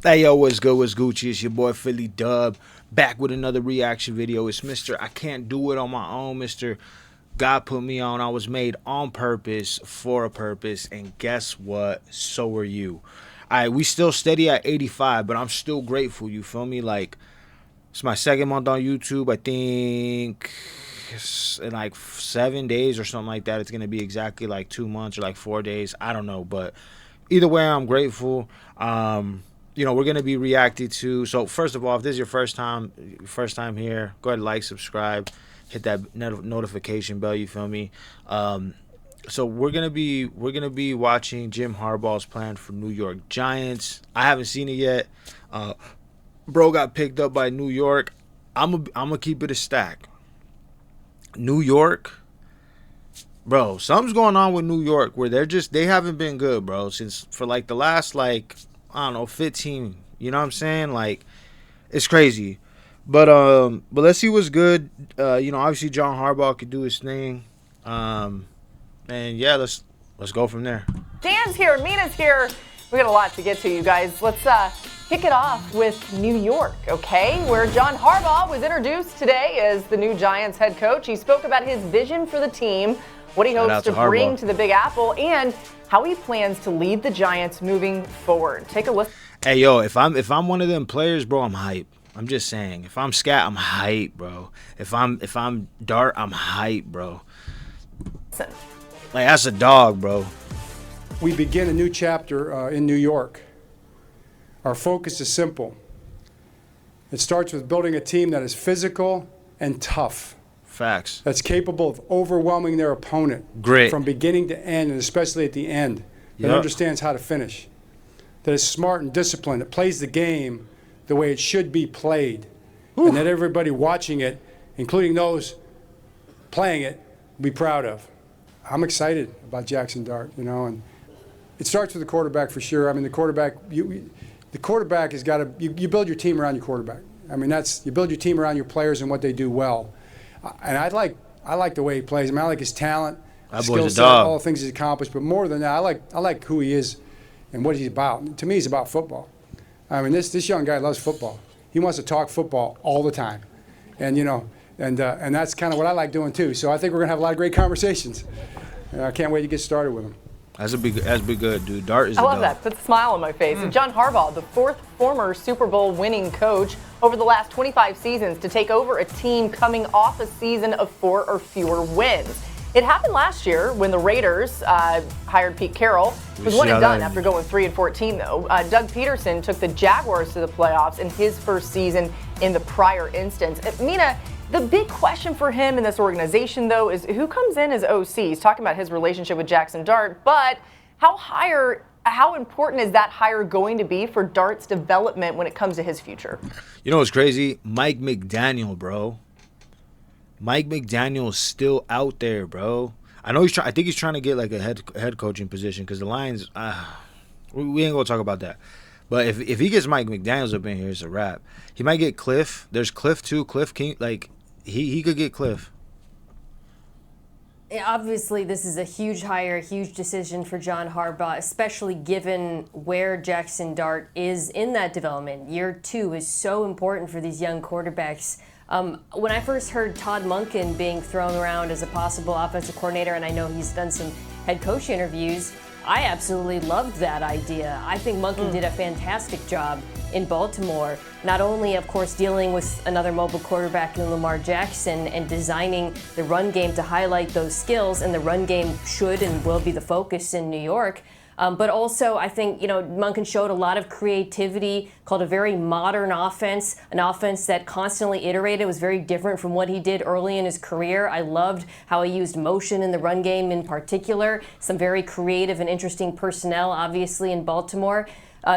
Hey, yo, what's good? What's Gucci? It's your boy Phillidub, back with another reaction video. It's Mr. I Can't Do It on My Own. Mr. God put me on. I was made on purpose, for a purpose, and guess what? So are you. All right, we still steady at 85, but I'm still grateful, you feel me? Like, it's my second month on YouTube. I think in like 7 days or something like that, it's going to be exactly like 2 months or like 4 days. I don't know, but either way, I'm grateful. You know, we're going to be reacting to, so first of all, if this is your first time here, go ahead and like, subscribe, hit that notification bell, you feel me? So we're going to be watching Jim Harbaugh's plan for New York Giants. I haven't seen it yet. Bro got picked up by New York. I'm going to keep it a stack. New York, bro, something's going on with New York where they haven't been good, bro, since for like the last, like, I don't know, 15. You know what I'm saying? Like, it's crazy. But let's see what's good. You know, obviously John Harbaugh could do his thing. And yeah, let's go from there. Dan's here, Mina's here. We got a lot to get to, you guys. Let's kick it off with New York, okay? Where John Harbaugh was introduced today as the new Giants head coach. He spoke about his vision for the team, what he hopes to bring to the Big Apple, and how he plans to lead the Giants moving forward. Take a listen. Hey, yo, if I'm one of them players, bro, I'm hype. I'm just saying. If I'm Scat, I'm hype, bro. If I'm Dart, I'm hype, bro. Listen. Like, that's a dog, bro. We begin a new chapter in New York. Our focus is simple. It starts with building a team that is physical and tough. Facts. That's capable of overwhelming their opponent. Grit. From beginning to end, and especially at the end. That understands how to finish. That is smart and disciplined. That plays the game the way it should be played. Ooh. And that everybody watching it, including those playing it, will be proud of. I'm excited about Jackson Dart, you know, and it starts with the quarterback for sure. I mean, the quarterback has got to, you build your team around your quarterback. I mean, you build your team around your players and what they do well. And I like the way he plays. I mean, I like his talent, skill set, all the things he's accomplished. But more than that, I like who he is and what he's about. To me, he's about football. I mean, this young guy loves football. He wants to talk football all the time, and you know, and that's kind of what I like doing too. So I think we're gonna have a lot of great conversations. I can't wait to get started with him. That's be good, dude. Dart is. I love that. Puts a smile on my face. John Harbaugh, the fourth former Super Bowl winning coach over the last 25 seasons, to take over a team coming off a season of 4 or fewer wins. It happened last year when the Raiders hired Pete Carroll. It was one and done after going 3-14, though. Doug Peterson took the Jaguars to the playoffs in his first season in the prior instance. Mina, the big question for him in this organization, though, is who comes in as OC. He's talking about his relationship with Jackson Dart, but how important is that hire going to be for Dart's development when it comes to his future? You know what's crazy? Mike McDaniel, bro. Mike McDaniel's still out there, bro. I know I think he's trying to get like a head coaching position because the Lions. We ain't gonna talk about that. But if he gets Mike McDaniels up in here, it's a wrap. He might get Cliff. There's Cliff too. Cliff King. Like he could get Cliff. Obviously, this is a huge hire, a huge decision for John Harbaugh, especially given where Jackson Dart is in that development. Year 2 is so important for these young quarterbacks. When I first heard Todd Monken being thrown around as a possible offensive coordinator, and I know he's done some head coach interviews, I absolutely loved that idea. I think Monken did a fantastic job in Baltimore, not only, of course, dealing with another mobile quarterback in Lamar Jackson and designing the run game to highlight those skills, and the run game should and will be the focus in New York. But also, I think, you know, Monken showed a lot of creativity, called a very modern offense, an offense that constantly iterated, was very different from what he did early in his career. I loved how he used motion in the run game in particular, some very creative and interesting personnel, obviously, in Baltimore.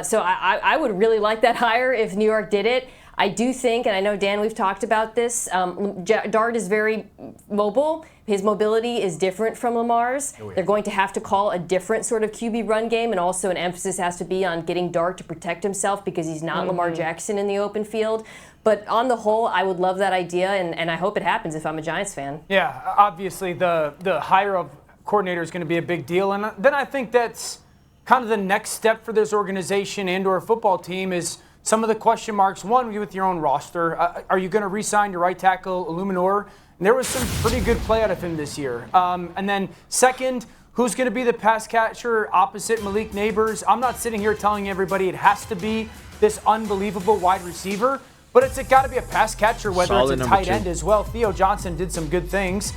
So I would really like that hire if New York did it. I do think, and I know, Dan, we've talked about this, Dart is very mobile. His mobility is different from Lamar's. Oh, yeah. They're going to have to call a different sort of QB run game, and also an emphasis has to be on getting Dart to protect himself because he's not Lamar Jackson in the open field. But on the whole, I would love that idea, and I hope it happens if I'm a Giants fan. Yeah, obviously the hire of coordinator is going to be a big deal, and then I think that's kind of the next step for this organization and or football team is some of the question marks. One, with your own roster. Are you going to re-sign your right tackle, Illuminor? And there was some pretty good play out of him this year. And then second, who's going to be the pass catcher opposite Malik Neighbors? I'm not sitting here telling everybody it has to be this unbelievable wide receiver, but it's got to be a pass catcher, whether Solid it's a tight 2. end as well. Theo Johnson did some good things.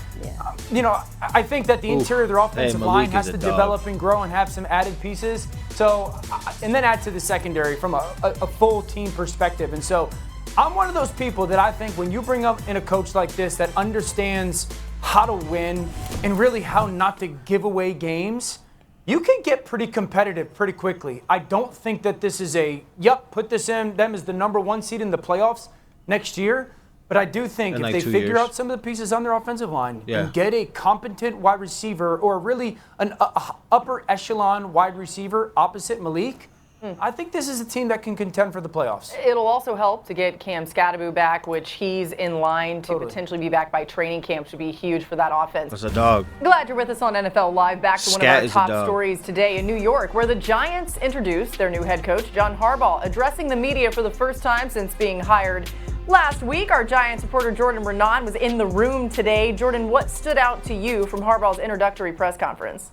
I think that the interior of their offensive line has to develop and grow and have some added pieces. So, and then add to the secondary from a full team perspective. And so I'm one of those people that I think when you bring up in a coach like this that understands how to win and really how not to give away games, you can get pretty competitive pretty quickly. I don't think that this is put this in them as the number 1 seed in the playoffs next year. But I do think if they figure out some of the pieces on their offensive line and get a competent wide receiver or really an upper echelon wide receiver opposite Malik, I think this is a team that can contend for the playoffs. It'll also help to get Cam Scatteroo back, which he's in line to potentially be back by training camp, should be huge for that offense. That's a dog. Glad you're with us on NFL Live. Back to one of our top stories today in New York, where the Giants introduced their new head coach, John Harbaugh, addressing the media for the first time since being hired last week. Our Giants reporter Jordan Renan was in the room today. Jordan, what stood out to you from Harbaugh's introductory press conference?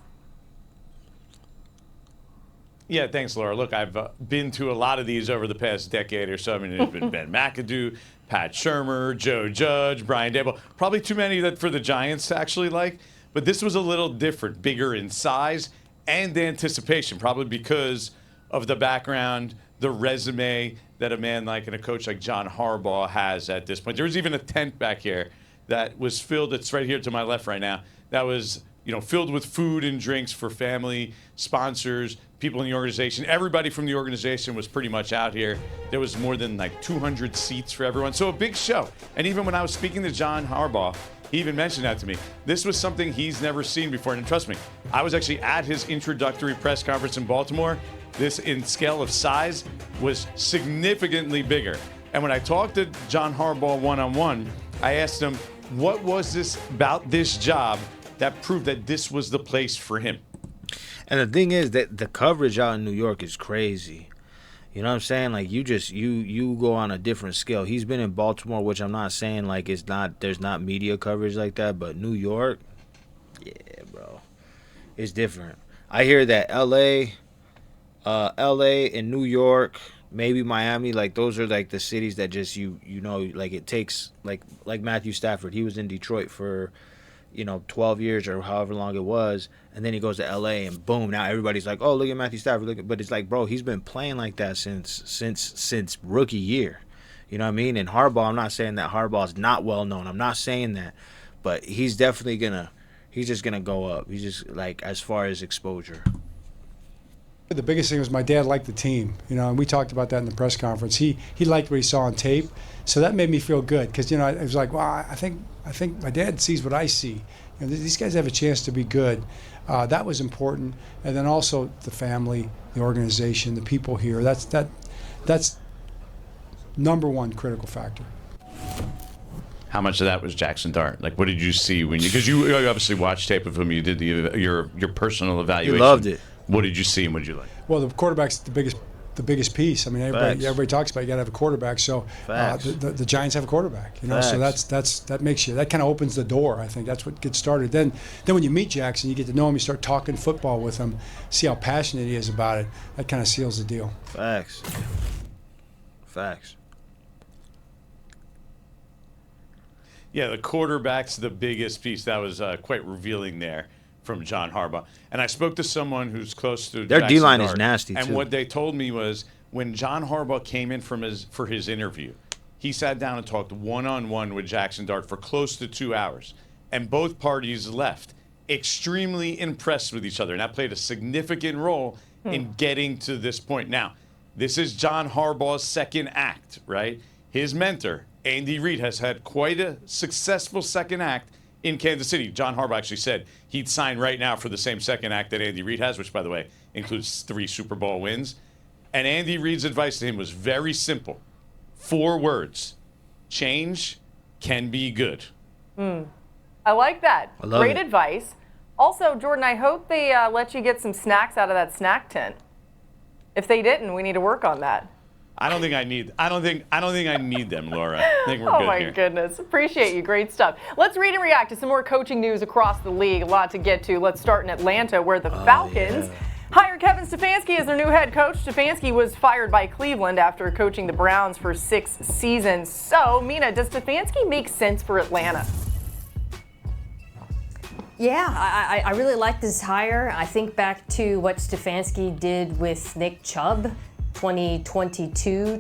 Yeah, thanks, Laura. Look, I've been to a lot of these over the past decade or so. I mean, there's been Ben McAdoo, Pat Shurmur, Joe Judge, Brian Daboll. Probably too many that for the Giants to actually like. But this was a little different, bigger in size and anticipation, probably because of the background, the resume that a man like and a coach like John Harbaugh has at this point. There was even a tent back here that was filled. It's right here to my left right now. That was, filled with food and drinks for family, sponsors, people in the organization. Everybody from the organization was pretty much out here. There was more than 200 seats for everyone. So a big show. And even when I was speaking to John Harbaugh, he even mentioned that to me. This was something he's never seen before. And trust me, I was actually at his introductory press conference in Baltimore. This, in scale of size, was significantly bigger. And when I talked to John Harbaugh one-on-one, I asked him, what was this about this job that proved that this was the place for him? And the thing is that the coverage out in New York is crazy. You know what I'm saying? Like you go on a different scale. He's been in Baltimore, which I'm not saying there's not media coverage like that, but New York, yeah, bro, it's different. I hear that LA and New York, maybe Miami, those are the cities that just it takes like Matthew Stafford. He was in Detroit for 12 years or however long it was, and then he goes to LA and boom, now everybody's like, oh, look at Matthew Stafford, but it's like, bro, he's been playing like that since rookie year. You know what I mean? And Harbaugh, I'm not saying that Harbaugh's not well known. I'm not saying that, but he's definitely he's just gonna go up. He's just as far as exposure. The biggest thing was my dad liked the team, and we talked about that in the press conference. He liked what he saw on tape, so that made me feel good because it was like, wow, I think my dad sees what I see. These guys have a chance to be good. That was important, and then also the family, the organization, the people here. That's number one critical factor. How much of that was Jackson Dart? What did you see because you obviously watched tape of him, you did your personal evaluation. You loved it. What did you see and what did you like? Well, the quarterback's the biggest piece. I mean, everybody talks about you got to have a quarterback. So the Giants have a quarterback. So that makes you, that kind of opens the door. I think that's what gets started. Then when you meet Jackson, you get to know him. You start talking football with him, see how passionate he is about it. That kind of seals the deal. Facts. Yeah, the quarterback's the biggest piece. That was quite revealing there from John Harbaugh. And I spoke to someone who's close to their Jackson D-line Dart, is nasty, and too. what they told me was when John Harbaugh came in for his interview, he sat down and talked one-on-one with Jackson Dart for close to 2 hours. And both parties left extremely impressed with each other. And that played a significant role in getting to this point. Now, this is John Harbaugh's second act, right? His mentor, Andy Reid, has had quite a successful second act in Kansas City. John Harbaugh actually said he'd sign right now for the same second act that Andy Reid has, which, by the way, includes 3 Super Bowl wins. And Andy Reid's advice to him was very simple. 4 words. Change can be good. I like that. Great advice. Also, Jordan, I hope they let you get some snacks out of that snack tent. If they didn't, we need to work on that. I don't think I need them, Laura. I think we're good Oh, here. my goodness. Appreciate you. Great stuff. Let's read and react to some more coaching news across the league. A lot to get to. Let's start in Atlanta, where the Falcons hired Kevin Stefanski as their new head coach. Stefanski was fired by Cleveland after coaching the Browns for 6 seasons. So, Mina, does Stefanski make sense for Atlanta? Yeah, I really like this hire. I think back to what Stefanski did with Nick Chubb 2022,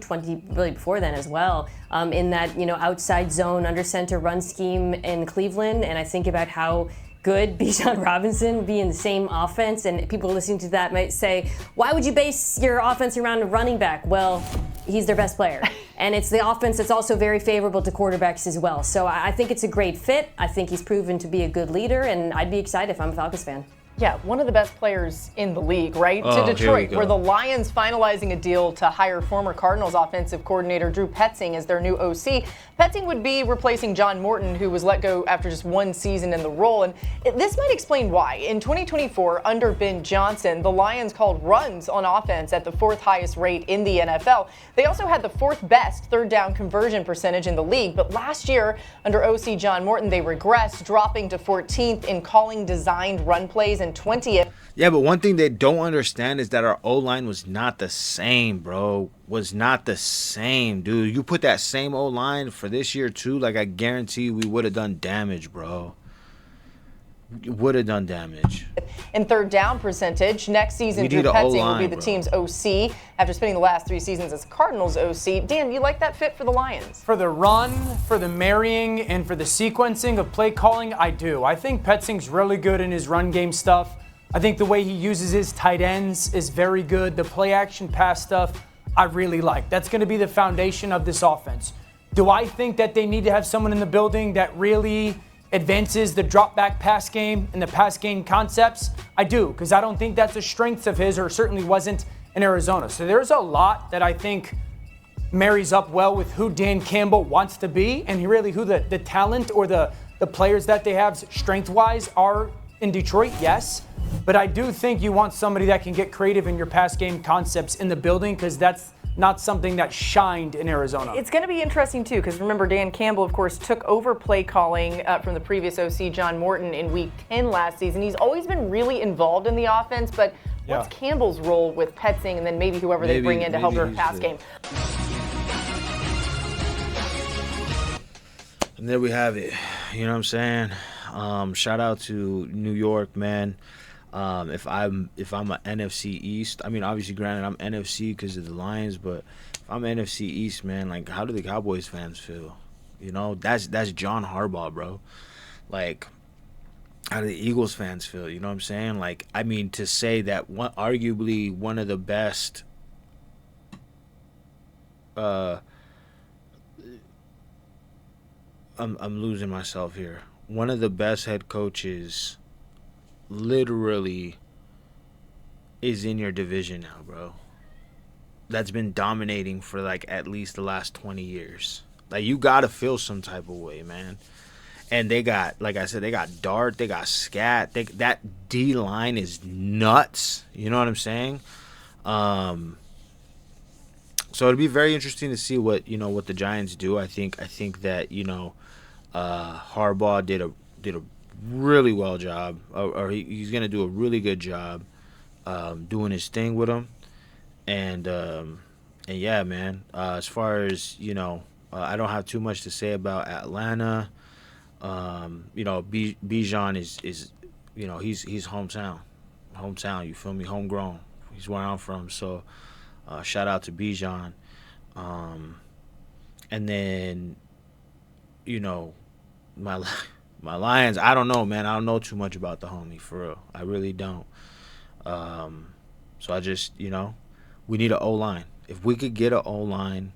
really before then as well, in that, outside zone under center run scheme in Cleveland. And I think about how good Bijan Robinson would be in the same offense. And people listening to that might say, why would you base your offense around a running back? Well, he's their best player. And it's the offense that's also very favorable to quarterbacks as well. So I think it's a great fit. I think he's proven to be a good leader, and I'd be excited if I'm a Falcons fan. Yeah, one of the best players in the league, right? Oh, to Detroit, here we where go. the Lions finalizing a deal to hire former Cardinals offensive coordinator Drew Petzing as their new OC. Petzing would be replacing John Morton, who was let go after just 1 season in the role. And this might explain why. In 2024, under Ben Johnson, the Lions called runs on offense at the 4th highest rate in the NFL. They also had the 4th best third down conversion percentage in the league. But last year, under OC John Morton, they regressed, dropping to 14th in calling designed run plays and 20th. Yeah, but one thing they don't understand is that our O-line was not the same, bro. Was not the same, dude. You put that same O-line for this year, too, like I guarantee we would have done damage, bro. Would have done damage. In third down percentage. Next season, Drew Petzing will be the team's OC after spending the last 3 seasons as Cardinals OC. Dan, you like that fit for the Lions? For the run, for the marrying, and for the sequencing of play calling, I do. I think Petzing's really good in his run game stuff. I think the way he uses his tight ends is very good. The play action pass stuff, I really like. That's going to be the foundation of this offense. Do I think that they need to have someone in the building that really advances the drop back pass game and the pass game concepts? I do, because I don't think that's a strength of his, or certainly wasn't in Arizona. So there's a lot that I think marries up well with who Dan Campbell wants to be, and really who the talent or the players that they have strength-wise are in Detroit, yes. But I do think you want somebody that can get creative in your pass game concepts in the building, because that's not something that shined in Arizona. It's going to be interesting, too, because remember, Dan Campbell, of course, took over play calling from the previous OC, John Morton, in Week 10 last season. He's always been really involved in the offense, but what's Campbell's role with Petzing and then maybe whoever they bring in to help their pass game? And there we have it. You know what I'm saying? Shout out to New York, man. If I'm a NFC East, I mean, obviously, granted, I'm NFC because of the Lions, but if I'm NFC East, man, like, how do the Cowboys fans feel? You know, that's John Harbaugh, bro. Like, how do the Eagles fans feel? You know what I'm saying? Like, I mean, to say that arguably one of the best I'm losing myself here. One of the best head coaches literally is in your division now, bro. That's been dominating for like at least the last 20 years. Like, you gotta feel some type of way, man. And they got, like I said, they got Dart, they got Scat. That D line is nuts. You know what I'm saying? So it'll be very interesting to see what the Giants do. I think that Harbaugh did a really well job, or he's gonna do a really good job doing his thing with him, and yeah, man. As far as I don't have too much to say about Atlanta. Bijan is he's hometown. You feel me? Homegrown. He's where I'm from. So shout out to Bijan. And then my Lions, I don't know, man. I don't know too much about the homie, for real. I really don't. So I just, we need an O-line. If we could get an O-line,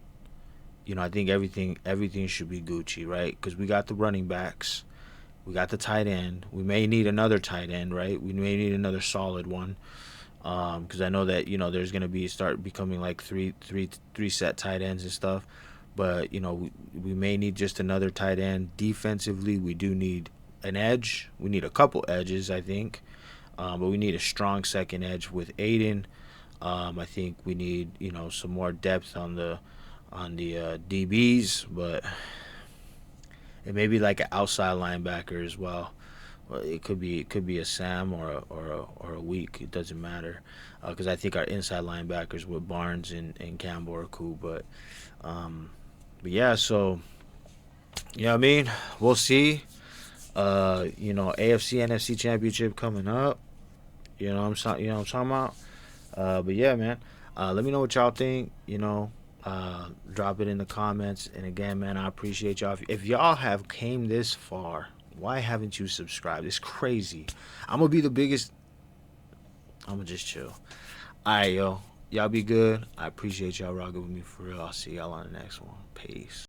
I think everything should be Gucci, right? Because we got the running backs. We got the tight end. We may need another tight end, right? We may need another solid one. Because I know that, there's going to start becoming like three set tight ends and stuff. But, we may need just another tight end. Defensively, we do need an edge. We need a couple edges, I think. But we need a strong second edge with Aiden. I think we need, some more depth on the DBs, but it may be like an outside linebacker as well. It could be a Sam or a Week. It doesn't matter, because I think our inside linebackers with Barnes and Campbell are cool. But yeah, so I mean, we'll see. AFC NFC Championship coming up. You know what I'm talking about. But yeah, man. Let me know what y'all think. Drop it in the comments. And again, man, I appreciate y'all. If y'all have came this far, why haven't you subscribed? It's crazy. I'm gonna be the biggest. I'm gonna just chill. All right, yo. Y'all be good. I appreciate y'all rocking with me for real. I'll see y'all on the next one. Peace.